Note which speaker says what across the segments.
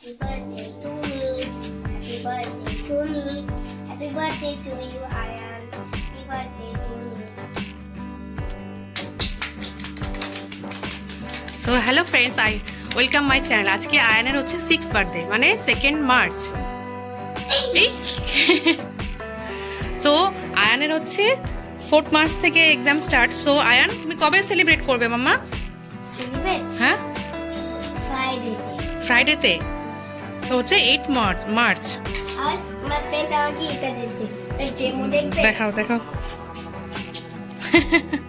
Speaker 1: birthday to me. Happy birthday to me. Happy birthday to you, Ayan. Happy birthday to me.
Speaker 2: So hello friends, I welcome my channel. আজকে আয়ানের হচ্ছে 6th birthday, মানে 2nd March. So আয়ানের হচ্ছে 4th March থেকে exam start. So Ayaan, তুমি কবে celebrate করবে মাম্মা?
Speaker 1: Celebrate?
Speaker 2: হ্যাঁ, ফ্রাইডেতে। তো হচ্ছে 8th মার্চ।
Speaker 1: আজ আমার ফ্রেন্ড আমাকে এটা দিয়েছে, এই ডেমো দেখবে।
Speaker 2: দেখাও দেখাও।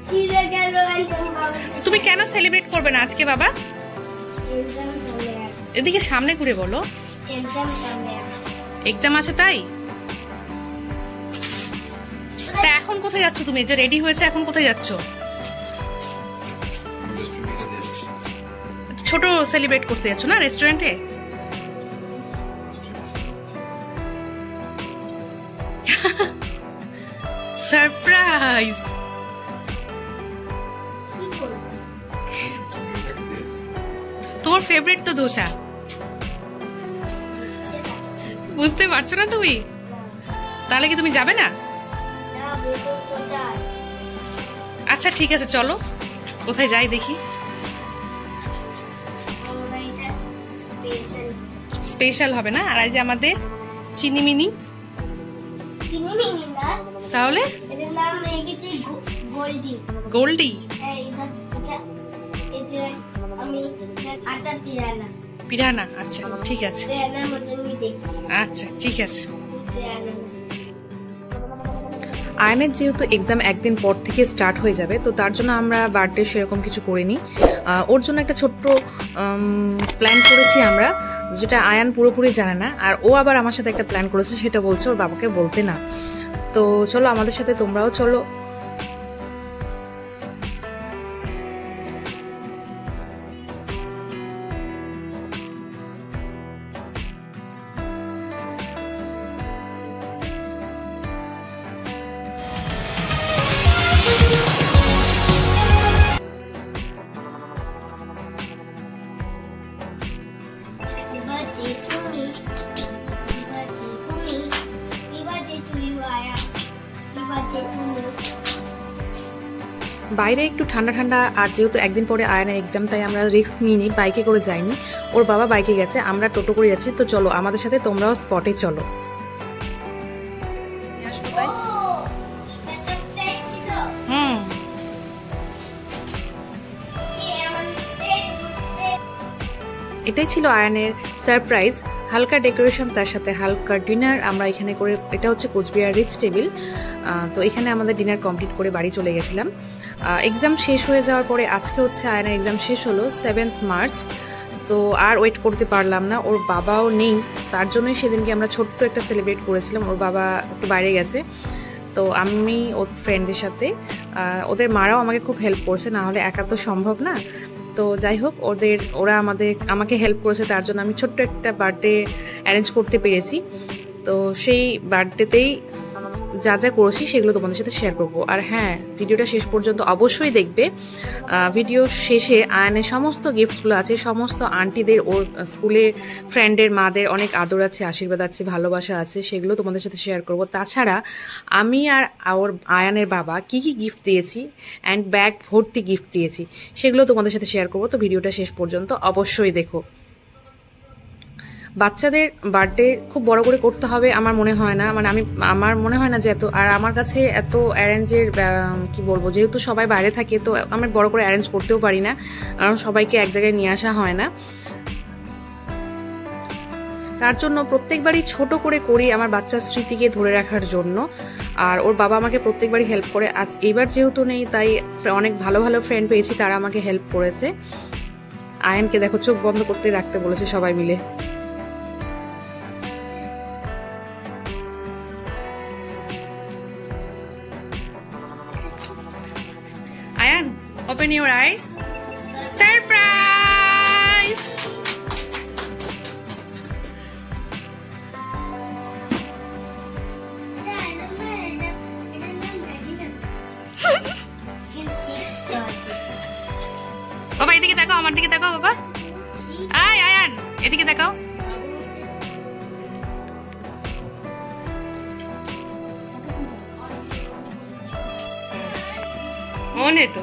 Speaker 1: সিধা গেল একদম বাবা।
Speaker 2: তুমি কেন সেলিব্রেট করবে না আজকে বাবা?
Speaker 1: এক্সাম সামনে আছে।
Speaker 2: এদিকে সামনে ঘুরে বলো।
Speaker 1: এক্সাম সামনে আছে।
Speaker 2: এক্সাম আছে তাই? তা এখন কোথায় যাচ্ছ তুমি? যে রেডি হয়েছে, এখন কোথায় যাচ্ছ? ছোট সেলিব্রেট করতে যাচ্ছ না রেস্টুরেন্টে? সারপ্রাইজ।
Speaker 1: কি করছিস?
Speaker 2: তোমার ফেভারিট তো ধোসা। বুঝতে পারছো না তুমি? তাহলে কি তুমি যাবে না? আচ্ছা ঠিক আছে, চলো কোথায় যাই দেখি। স্পেশাল হবে না? আর এই যে আমাদের চিনিমিনি। তাহলে গোল্ডি। পিরানা। আচ্ছা ঠিক আছে, আচ্ছা ঠিক আছে। আয়নের যেহেতু এক্সাম একদিন পর থেকে স্টার্ট হয়ে যাবে, তো তার জন্য আমরা বার্থডে সেরকম কিছু করিনি। ওর জন্য একটা ছোট্ট প্ল্যান করেছি আমরা, যেটা আয়ান পুরোপুরি জানে না। আর ও আবার আমার সাথে একটা প্ল্যান করেছে, সেটা বলছে ওর বাবাকে বলতে না। তো চলো আমাদের সাথে তোমরাও চলো। বাইরে একটু ঠান্ডা ঠান্ডা, আর যেহেতু একদিন পরে আয়নের এক্সাম, তাই আমরা রিস্ক নিইনি, বাইকে করে যাইনি। ওর বাবা বাইকে গেছে, আমরা টোটো করে যাচ্ছি। তো চলো আমাদের সাথে তোমরাও স্পটে চলো। এটাই ছিল আয়নের সারপ্রাইজ। হালকা ডেকোরেশন, তার সাথে হালকা ডিনার আমরা এখানে করে। এটা হচ্ছে কোচবিহার রিচ টেবিল। তো এখানে আমাদের ডিনার কমপ্লিট করে বাড়ি চলে গেছিলাম। এক্সাম শেষ হয়ে যাওয়ার পরে আজকে হচ্ছে আয়নের এক্সাম শেষ হলো 7th মার্চ। তো আর ওয়েট করতে পারলাম না, ওর বাবাও নেই, তার জন্যই সেদিনকে আমরা ছোট্ট একটা সেলিব্রেট করেছিলাম। ওর বাবা একটু বাইরে গেছে, তো আমি ওর ফ্রেন্ডদের সাথে, ওদের মারাও আমাকে খুব হেল্প করছে, না হলে একা তো সম্ভব না। তো যাই হোক, ওরা আমাকে হেল্প করেছে, তার জন্য আমি ছোট্ট একটা বার্থডে অ্যারেঞ্জ করতে পেরেছি। তো সেই বার্থডেতেই যা যা করেছি সেগুলো তোমাদের সাথে শেয়ার করবো। আর হ্যাঁ, ভিডিওটা শেষ পর্যন্ত অবশ্যই দেখবে। ভিডিও শেষে আয়নের সমস্ত গিফটগুলো আছে, সমস্ত আন্টিদের, ওর স্কুলের ফ্রেন্ডের মাদের অনেক আদর আছে, আশীর্বাদ আছে, ভালোবাসা আছে, সেগুলো তোমাদের সাথে শেয়ার করব। তাছাড়া আমি আর ওর আয়ানের বাবা কি কি গিফট দিয়েছি, অ্যান্ড ব্যাগ ভর্তি গিফট দিয়েছি, সেগুলো তোমাদের সাথে শেয়ার করবো। তো ভিডিওটা শেষ পর্যন্ত অবশ্যই দেখো। বাচ্চাদের বার্থডে খুব বড় করে করতে হবে আমার মনে হয় না, মানে আমার মনে হয় না যে এত, আর আমার কাছে এত অ্যারেঞ্জের কি বলবো, যেহেতু সবাই বাইরে থাকে, তো আমি বড় করে অ্যারেঞ্জ করতেও পারি না, কারণ সবাইকে এক জায়গায় নিয়ে আসা হয় না। তার জন্য প্রত্যেকবারই ছোট করে করি আমার বাচ্চার স্মৃতিকে ধরে রাখার জন্য। আর ওর বাবা আমাকে প্রত্যেকবারই হেল্প করে। আজ এবার যেহেতু নেই, তাই অনেক ভালো ভালো ফ্রেন্ড পেয়েছি, তারা আমাকে হেল্প করেছে। আয়নকে দেখো চোখ বন্ধ করতে রাখতে বলেছে সবাই মিলে। Ayan, open your eyes. Surprise! বাবা এদিকে তাকাও, আমার দিকে তাকাও বাবা। আয় আয়ান, এদিকে তাকাও। অনে তো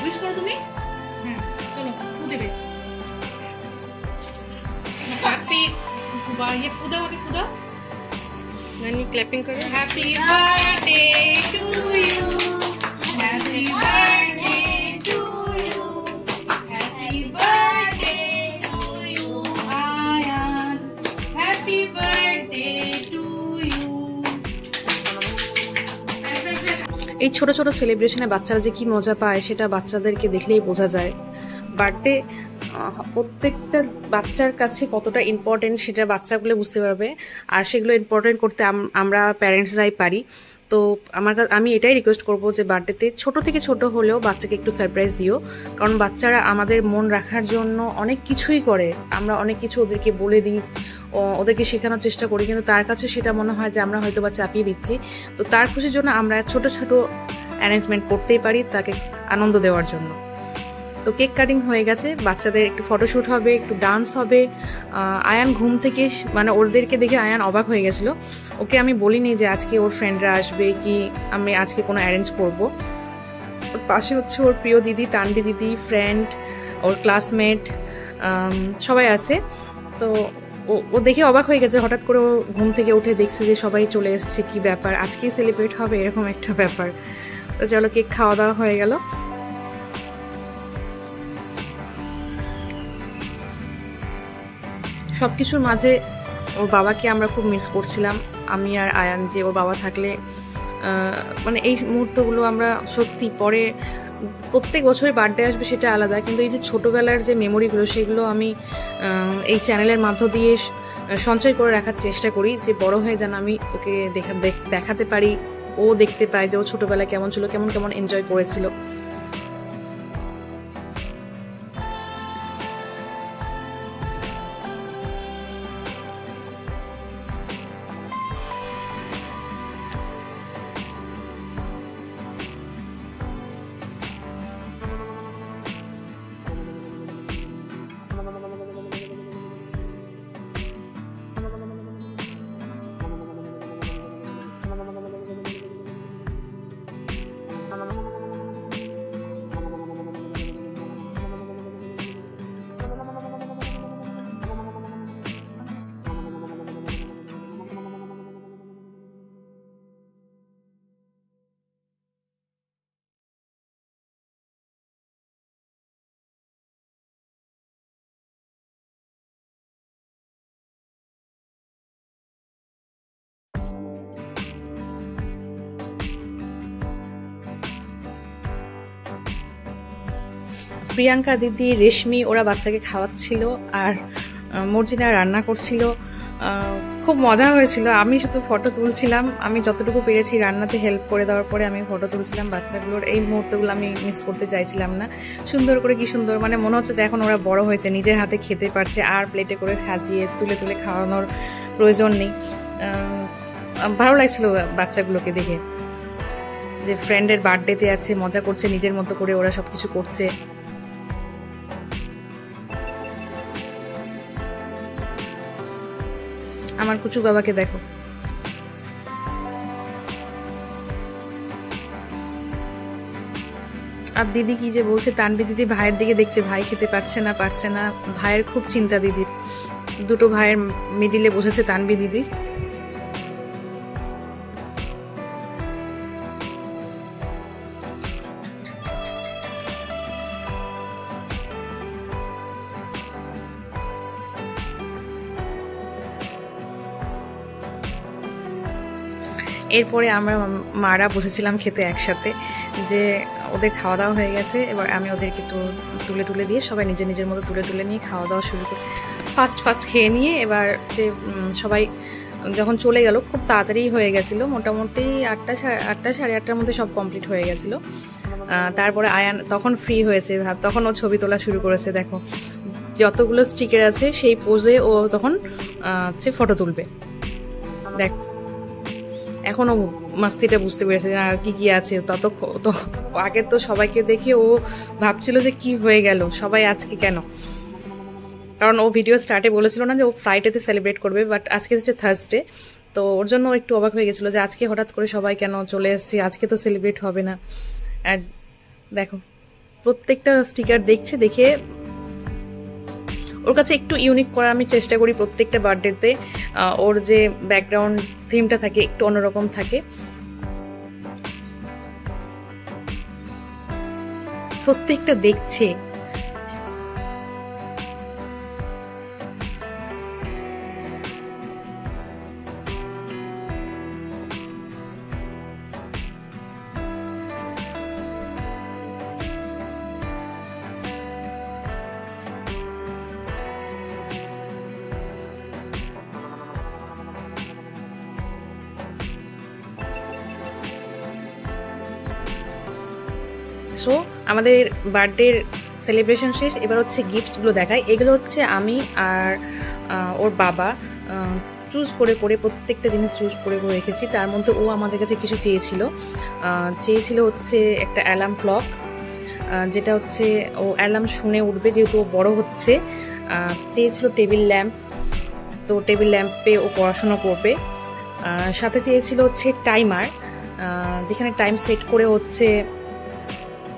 Speaker 2: উইশ করো তুমি। হ্যাঁ চলো ফু দেবে। হ্যাপি ये फू दाओ, फू दाओ। नानी क्लैपिंग करो। Happy birthday to you, happy birthday to you, happy birthday to you Ayaan, happy birthday to you. এই ছোট ছোট সেলিব্রেশনে বাচ্চারা যে কি মজা পায় সেটা বাচ্চাদেরকে দেখলেই বোঝা যায়। বার্থডে প্রত্যেকটা বাচ্চার কাছে কতটা ইম্পর্টেন্ট সেটা বাচ্চাগুলো বুঝতে পারবে, আর সেগুলো ইম্পর্টেন্ট করতে আমরা প্যারেন্টসরাই পারি। তো আমি এটাই রিকোয়েস্ট করব যে বার্থডেতে ছোট থেকে ছোট হলেও বাচ্চাকে একটু সারপ্রাইজ দিও, কারণ বাচ্চারা আমাদের মন রাখার জন্য অনেক কিছুই করে। আমরা অনেক কিছু ওদেরকে বলে দিই, ওদেরকে শেখানোর চেষ্টা করি, কিন্তু তার কাছে সেটা মনে হয় যে আমরা হয়তো বা চাপিয়ে দিচ্ছি। তো তার খুশির জন্য আমরা ছোট ছোট অ্যারেঞ্জমেন্ট করতেই পারি তাকে আনন্দ দেওয়ার জন্য। তো কেক কাটিং হয়ে গেছে, বাচ্চাদের একটু ফটোশুট হবে, একটু ডান্স হবে। আয়ান ঘুম থেকে মানে ওদেরকে দেখে আয়ান অবাক হয়ে গেছিল। ওকে আমি বলিনি যে আজকে ওর ফ্রেন্ডরা আসবে কি আমি আজকে কোনো অ্যারেঞ্জ করব। ওর পাশে হচ্ছে ওর প্রিয় দিদি তানবি দিদি, ফ্রেন্ড, ওর ক্লাসমেট সবাই আছে। তো ও দেখে অবাক হয়ে গেছে, হঠাৎ করে ও ঘুম থেকে উঠে দেখছে যে সবাই চলে এসছে, কি ব্যাপার আজকেই সেলিব্রেট হবে এরকম একটা ব্যাপার। তো চলো কেক খাওয়া দাওয়া হয়ে গেল। সবকিছুর মাঝে ওর বাবাকে আমরা খুব মিস করছিলাম, আমি আর আয়ান, যে ওর বাবা থাকলে মানে এই মুহূর্তগুলো আমরা সত্যি পরে প্রত্যেক বছরই বার্থডে আসবে সেটা আলাদা, কিন্তু এই যে ছোটোবেলার যে মেমোরিগুলো সেগুলো আমি এই চ্যানেলের মধ্য দিয়ে সঞ্চয় করে রাখার চেষ্টা করি, যে বড় হয়ে যেন আমি ওকে দেখাতে পারি, ও দেখতে পায় যে ও ছোটোবেলায় কেমন ছিল, কেমন কেমন এনজয় করেছিল। প্রিয়াঙ্কা দিদি, রেশমি ওরা বাচ্চাকে খাওয়াচ্ছিল, আর মর্জিনা রান্না করছিল। খুব মজা হয়েছিল। আমি শুধু ফটো তুলছিলাম, আমি যতটুকু পেরেছি রান্নাতে হেল্প করে দেওয়ার পরে আমি ফটো তুলছিলাম বাচ্চাগুলোর। এই মুহূর্তগুলো আমি মিস করতে চাইছিলাম না। সুন্দর করে কি সুন্দর, মানে মনে হচ্ছে যে এখন ওরা বড় হয়েছে, নিজের হাতে খেতে পারছে, আর প্লেটে করে সাজিয়ে তুলে তুলে খাওয়ানোর প্রয়োজন নেই। ভালো লাগছিল বাচ্চাগুলোকে দেখে, যে ফ্রেন্ডের বার্থডেতে আছে, মজা করছে, নিজের মতো করে ওরা সবকিছু করছে। আমার কুচু বাবাকে দেখো, আর দিদি কি যে বলছে, তানবি দিদি ভাইয়ের দিকে দেখছে, ভাই খেতে পারছে না। ভাইয়ের খুব চিন্তা দিদির, দুটো ভাইয়ের মিডিলে বসেছে তানবি দিদি। এরপরে আমরা মারা বসেছিলাম খেতে একসাথে, যে ওদের খাওয়া দাওয়া হয়ে গেছে, এবার আমি ওদেরকে তুলে দিয়ে সবাই নিজের নিজের মতো তুলে নিয়ে খাওয়া দাওয়া শুরু করি। ফার্স্ট খেয়ে নিয়ে এবার যে সবাই যখন চলে গেল, খুব তাড়াতাড়ি হয়ে গেছিলো, মোটামুটি 8টা সাড়ে 8টার মধ্যে সব কমপ্লিট হয়ে গেছিলো। তারপরে আয়ান তখন ফ্রি হয়েছে, তখন ও ছবি তোলা শুরু করেছে। দেখো যতগুলো স্টিকার আছে সেই পোজে ও তখন হচ্ছে ফটো তুলবে। দেখো এখনো মাস্তিটা বুঝতে পেরেছে কি কি আছে। তো আগে তো সবাইকে দেখে ও ভাবছিল যে কি হয়ে গেল, সবাই আজকে কেন। কারণ ও ভিডিও স্টার্টে বলেছিল না যে ও ফ্রাইডেতে সেলিব্রেট করবে, বাট আজকে হচ্ছে থার্সডে, তো ওর জন্য একটু অবাক হয়ে গেছিলো যে আজকে হঠাৎ করে সবাই কেন চলে এসেছে, আজকে তো সেলিব্রেট হবে না। আর দেখো প্রত্যেকটা স্টিকার দেখছে, দেখে ওর কাছে একটু ইউনিক করার আমি চেষ্টা করি প্রত্যেকটা বার্থডেতে। ওর যে ব্যাকগ্রাউন্ড থিমটা থাকে একটু অন্যরকম থাকে। প্রত্যেকটা দেখছে। সো আমাদের বার্থডের সেলিব্রেশন শেষ, এবার হচ্ছে গিফটসগুলো দেখাই। এগুলো হচ্ছে আমি আর ওর বাবা চুজ করে করে প্রত্যেকটা জিনিস চুজ করে করে রেখেছি। তার মধ্যে ও আমাদের কাছে কিছু চেয়েছিল হচ্ছে একটা অ্যালার্ম ক্লক, যেটা হচ্ছে ও অ্যালার্ম শুনে উঠবে যেহেতু ও বড় হচ্ছে। চেয়েছিল টেবিল ল্যাম্প, তো টেবিল ল্যাম্পে ও পড়াশোনা করবে। সাথে চেয়েছিল হচ্ছে টাইমার, যেখানে টাইম সেট করে হচ্ছে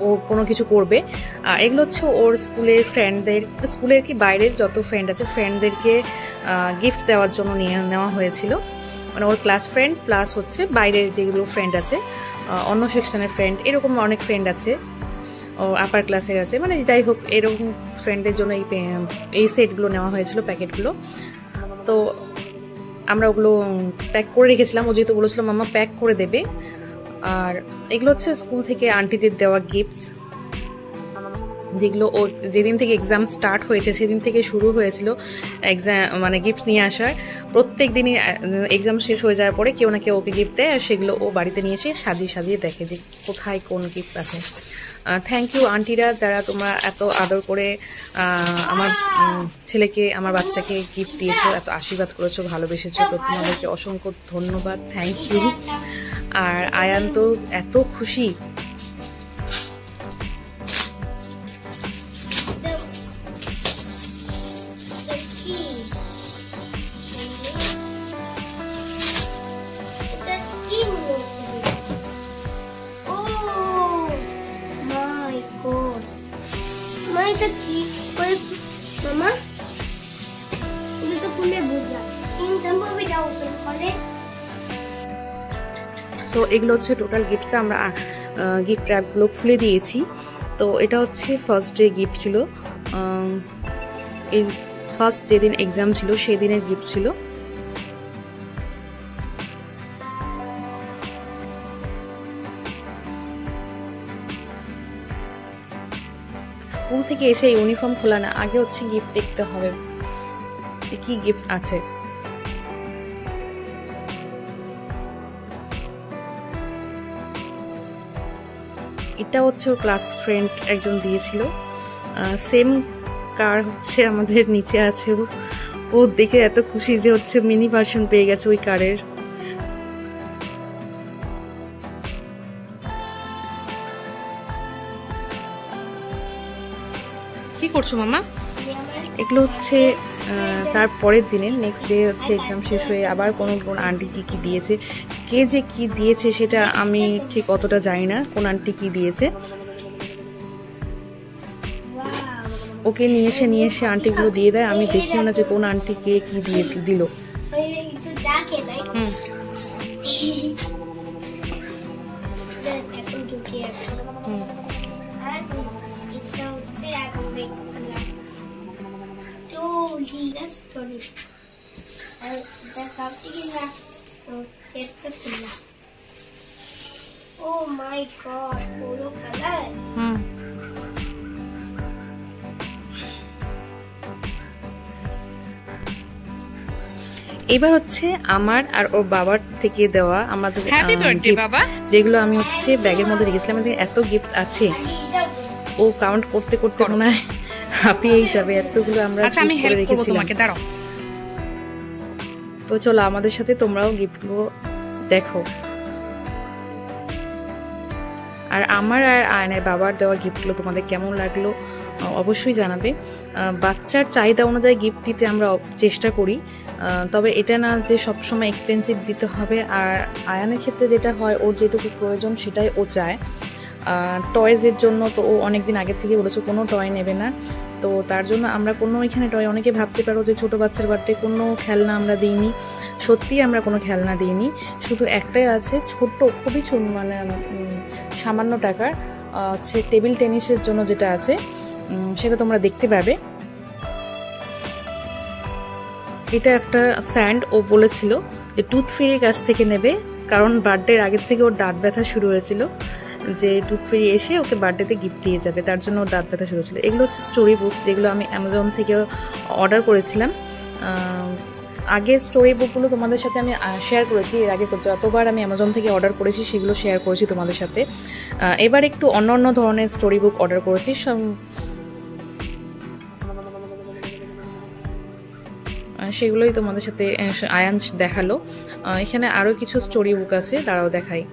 Speaker 2: ও কোনো কিছু করবে। এগুলো হচ্ছে ওর স্কুলের ফ্রেন্ডদের, স্কুলের কি বাইরের যত ফ্রেন্ড আছে ফ্রেন্ডদেরকে গিফট দেওয়ার জন্য নিয়ে নেওয়া হয়েছিল। মানে ওর ক্লাস ফ্রেন্ড প্লাস হচ্ছে বাইরের যেগুলো ফ্রেন্ড আছে, অন্য সেকশনের ফ্রেন্ড, এরকম অনেক ফ্রেন্ড আছে, ও আপার ক্লাসের আছে, মানে যাই হোক এরকম ফ্রেন্ডদের জন্য এই সেটগুলো নেওয়া হয়েছিল, প্যাকেটগুলো। তো আমরা ওগুলো প্যাক করে রেখেছিলাম। ও যেহেতু বলেছিল মাম্মা প্যাক করে দেবে। আর এগুলো হচ্ছে স্কুল থেকে আন্টিদের দেওয়া গিফটস, যেগুলো ও যেদিন থেকে এক্সাম স্টার্ট হয়েছে সেদিন থেকে শুরু হয়েছিল এক্সাম, মানে গিফট নিয়ে আসার। প্রত্যেক দিনই এক্সাম শেষ হয়ে যাওয়ার পরে কেউ না কেউ ওকে গিফট দেয়, আর সেগুলো ও বাড়িতে নিয়ে এসে সাজিয়ে সাজিয়ে দেখে যে কোথায় কোন গিফট আছে। থ্যাংক ইউ আন্টিরা, যারা তোমরা এত আদর করে আমার ছেলেকে, আমার বাচ্চাকে গিফট দিয়েছো, এত আশীর্বাদ করেছো, ভালোবেসেছো, তো তোমাদেরকে অসংখ্য ধন্যবাদ, থ্যাংক ইউ। আর আয়ান তো এত খুশি। সো এগুলো হচ্ছে টোটাল গিফটস, আমরা গিফট র্যাপগুলো খুলে দিয়েছি। তো এটা হচ্ছে ফার্স্ট ডে গিফট ছিল, এই ফার্স্ট যেদিন এক্সাম ছিল সেই দিনের গিফট ছিল। স্কুল থেকে এসে ইউনিফর্ম খোলা না, আগে হচ্ছে গিফট দেখতে হবে কি গিফট আছে। এটা হচ্ছে ওর ক্লাস ফ্রেন্ড একজন দিয়েছিল, সেম কার হচ্ছে আমাদের নিচে আছে। ও দেখে এত খুশি যে হচ্ছে মিনি ভার্সন পেয়ে গেছে ওই কারের। কি করছো মামা? এগুলো হচ্ছে তার পরের দিনে, নেক্সট ডে হচ্ছে এক্সাম শেষ হয়ে আবার কোন আন্টি কি দিয়েছে, কে যে কি দিয়েছে সেটা আমি ঠিক অতটা জানি না, কোন আন্টি কি দিয়েছে। ওকে নিয়ে এসে আন্টিগুলো দিয়ে দেয়, আমি দেখিও না যে কোন আন্টি কে কি দিয়েছে দিল।
Speaker 1: Oh my god, polo color.
Speaker 2: এবার হচ্ছে আমার আর ওর বাবার থেকে দেওয়া আমাদের যেগুলো আমি হচ্ছে ব্যাগের মধ্যে রেখেছিলাম। আমাদের এত গিফট আছে, ও কাউন্ট করতে করতে মনে হয় হাঁপিয়েই যাবে, এতগুলো আমরা রেখেছিলাম। তো চলো আমাদের সাথে তোমরাও গিফটগুলো দেখো। আর আমার আর আয়নের বাবার দেওয়া গিফটগুলো তোমাদের কেমন লাগলো অবশ্যই জানাবে। বাচ্চার চাহিদা অনুযায়ী গিফট দিতে আমরা চেষ্টা করি, তবে এটা না যে সবসময় এক্সপেন্সিভ দিতে হবে। আর আয়ানের ক্ষেত্রে যেটা হয়, ওর যেটুকু প্রয়োজন সেটাই ও চায়। টয়েজের জন্য তো ও অনেকদিন আগের থেকে বলেছে কোনো টয় নেবে না, তো তার জন্য আমরা কোনো এখানে টয়, অনেকে ভাবতে পারো যে ছোটো বাচ্চার বার্থডে কোনো খেলনা আমরা দিইনি, সত্যি আমরা কোনো খেলনা দিইনি। শুধু একটাই আছে, ছোট্ট খুবই ছোট, মানে সামান্য টাকার হচ্ছে টেবিল টেনিসের জন্য যেটা আছে সেটা তোমরা দেখতে পাবে। এটা একটা স্যান্ড, ও বলেছিল যে টুথ ফেরির কাছ থেকে নেবে, কারণ বার্থডের আগের থেকে ওর দাঁত ব্যথা শুরু হয়েছিল, যে টুথ ফেরি এসে ওকে বার্থডেতে গিফট দিয়ে যাবে, তার জন্য ওর দাঁত ব্যথা শুরু হয়েছিল। এগুলো হচ্ছে স্টোরি বুক, যেগুলো আমি অ্যামাজন থেকে অর্ডার করেছিলাম। আগের স্টোরি বুকগুলো তোমাদের সাথে আমি শেয়ার করেছি, এর আগে যতবার আমি অ্যামাজন থেকে অর্ডার করেছি সেগুলো শেয়ার করেছি তোমাদের সাথে। এবার একটু অন্য ধরনের স্টোরি বুক অর্ডার করেছি, সেগুলোই তোমাদের সাথে আয়ান দেখালো। এখানে আরও কিছু স্টোরি বুক আছে, তারাও দেখাই।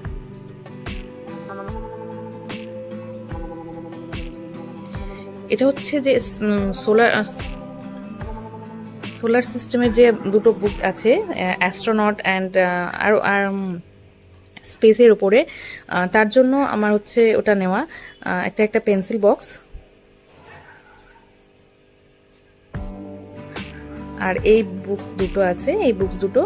Speaker 2: এটা হচ্ছে যে সোলার সিস্টেমের যে দুটো বুক আছে, অ্যাস্ট্রোনট অ্যান্ড আর স্পেসের উপরে, তার জন্য আমার হচ্ছে ওটা নেওয়া। একটা পেন্সিল বক্স, আর এই বুক দুটো আছে, এই বুকস দুটো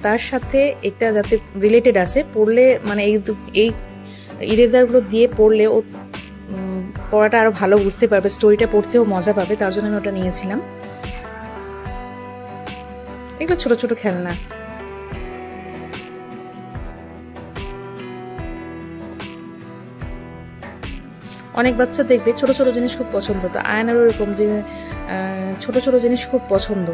Speaker 2: তার সাথে এটা যাতে রিলেটেড আছে, পড়লে মানে এই ইরেজারগুলো দিয়ে পড়লে ও পড়াটা আরো ভালো বুঝতে পারবে, স্টোরিটা পড়তেও মজা পাবে, তার জন্য আমি ওটা নিয়েছিলাম। এগুলো ছোট ছোট খেলনা। অনেক বাচ্চা দেখবে ছোট ছোট জিনিস খুব পছন্দ, তো আয়নারও এরকম যে ছোট ছোট জিনিস খুব পছন্দ।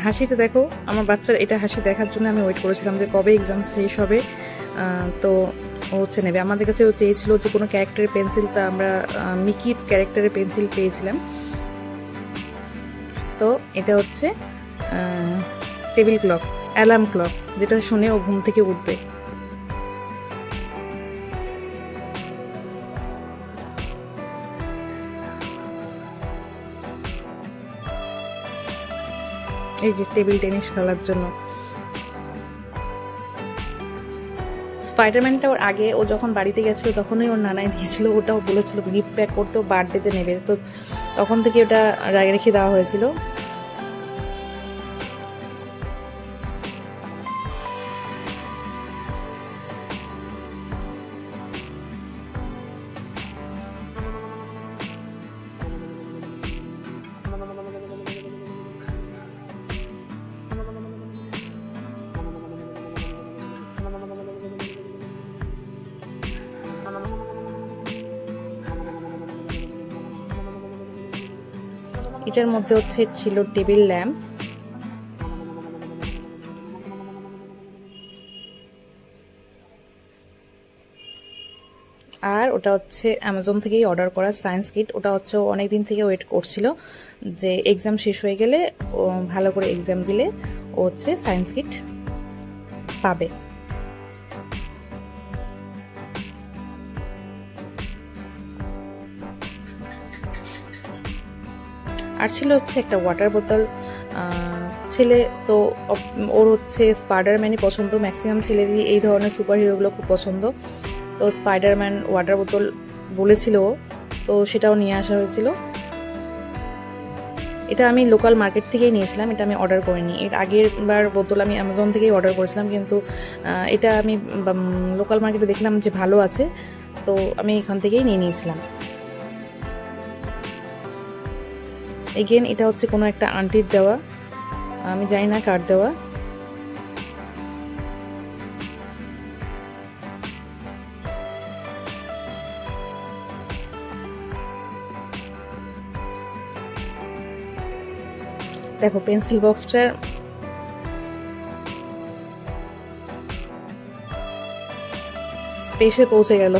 Speaker 2: হাসিটা দেখো আমার বাচ্চার, এটা হাসি দেখার জন্য আমি ওয়েট করেছিলাম যে কবে এক্সাম শেষ হবে, তো ও হচ্ছে নেবে। আমাদের কাছে ও চেয়েছিল যে কোনো ক্যারেক্টারের পেন্সিল, তা আমরা মিকি ক্যারেক্টারের পেন্সিল পেয়েছিলাম। তো এটা হচ্ছে টেবিল ক্লক, অ্যালার্ম ক্লক, যেটা শুনে ও ঘুম থেকে উঠবে। এই যে টেবিল টেনিস খেলার জন্য। স্পাইডারম্যানটা ওর আগে ও যখন বাড়িতে গেছিল তখনই ওর নানাই দিয়েছিল, ওটাও বলেছিল গিফট প্যাক করতেও, বার্থডেতে নেবে, তো তখন থেকে ওটা রেখে দেওয়া হয়েছিল। এটার মধ্যে হচ্ছে ছিল টেবিল ল্যাম্প, আর ওটা হচ্ছে অ্যামাজন থেকেই অর্ডার করা সায়েন্স কিট। ওটা হচ্ছে অনেকদিন থেকে ওয়েট করছিল যে এক্সাম শেষ হয়ে গেলে, ও ভালো করে এক্সাম দিলে ও হচ্ছে সায়েন্স কিট পাবে। আর ছিল হচ্ছে একটা ওয়াটার বোতল। ছেলে তো ওর হচ্ছে স্পাইডারম্যানই পছন্দ, ম্যাক্সিমাম ছেলেরই এই ধরনের সুপার হিরোগুলো খুব পছন্দ, তো স্পাইডারম্যান ওয়াটার বোতল বলেছিল, তো সেটাও নিয়ে আসা হয়েছিল। এটা আমি লোকাল মার্কেট থেকেই নিয়েছিলাম, এটা আমি অর্ডার করিনি। এর আগের বার বোতল আমি অ্যামাজন থেকেই অর্ডার করেছিলাম, কিন্তু এটা আমি লোকাল মার্কেটে দেখলাম যে ভালো আছে, তো আমি এখান থেকেই নিয়ে নিয়েছিলাম। এগেন এটা হচ্ছে কোনো একটা আন্টির দেওয়া, আমি জানি না কার দেওয়া। দেখো পেন্সিল বক্সটার স্পেসে পৌঁছে গেল।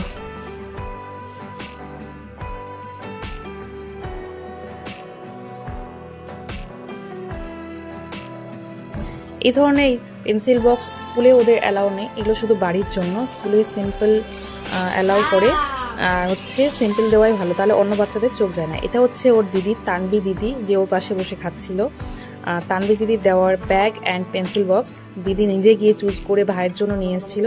Speaker 2: এই ধরনের পেন্সিল বক্স স্কুলে ওদের অ্যালাউ নেই, এগুলো শুধু বাড়ির জন্য। স্কুলে সিম্পল অ্যালাউ করে, আর হচ্ছে সিম্পল দেওয়াই ভালো, তাহলে অন্য বাচ্চাদের চোখ যায় না। এটা হচ্ছে ওর দিদি, তানবি দিদি, যে ওর পাশে বসে খাচ্ছিল। তানবি দিদির দেওয়ার ব্যাগ অ্যান্ড পেন্সিল বক্স দিদি নিজে গিয়ে চুজ করে ভাইয়ের জন্য নিয়ে এসেছিল।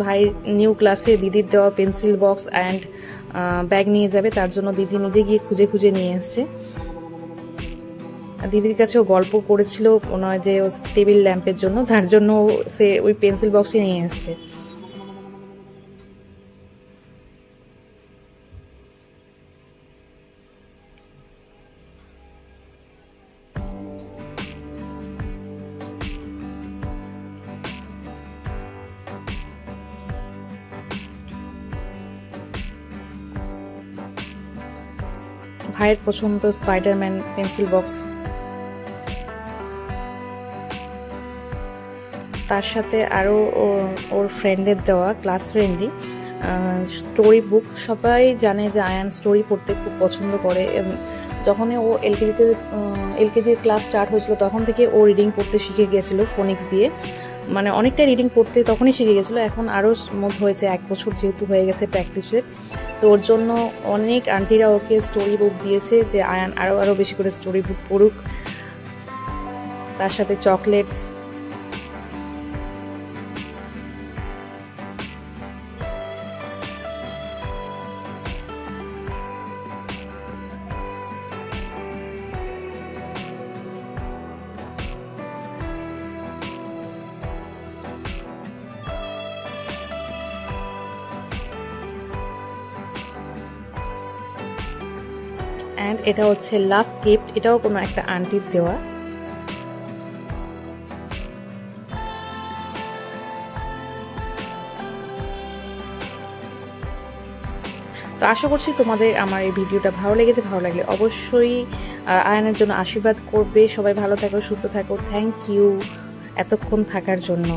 Speaker 2: ভাই নিউ ক্লাসে দিদির দেওয়া পেন্সিল বক্স অ্যান্ড ব্যাগ নিয়ে যাবে, তার জন্য দিদি নিজে গিয়ে খুঁজে খুঁজে নিয়ে এসছে। দিদির কাছে ও গল্প করেছিল মনে হয় যে ও টেবিল ল্যাম্পের জন্য, তার জন্য সে ওই পেন্সিল বক্সই নিয়ে এসছে। ভাইয়ের পছন্দ স্পাইডারম্যান পেন্সিল বক্স, তার সাথে আরও ওর ফ্রেন্ডের দেওয়া ক্লাস ফ্রেন্ডই স্টোরি বুক। সবাই জানে যে আয়ান স্টোরি পড়তে খুব পছন্দ করে। যখনই ও এলকেজির ক্লাস স্টার্ট হয়েছিল তখন থেকে ও রিডিং পড়তে শিখে গিয়েছিল ফোনিক্স দিয়ে, মানে অনেকটা রিডিং পড়তে তখনই শিখে গেছিলো। এখন আরও মধ্যে হয়েছে 1 বছর যেহেতু হয়ে গেছে প্র্যাকটিসের, তো ওর জন্য অনেক আন্টিরা ওকে স্টোরি বুক দিয়েছে যে আয়ান আরও বেশি করে স্টোরি বুক পড়ুক, তার সাথে চকলেটস। অ্যান্ড এটা হচ্ছে লাস্ট গিফট, এটাও কোনো একটা আন্টির দেওয়া। তো আশা করছি তোমাদের আমার এই ভিডিওটা ভালো লেগেছে। ভালো লাগলে অবশ্যই আয়ানের জন্য আশীর্বাদ করবে। সবাই ভালো থাকো, সুস্থ থাকো। থ্যাংক ইউ এতক্ষণ থাকার জন্য।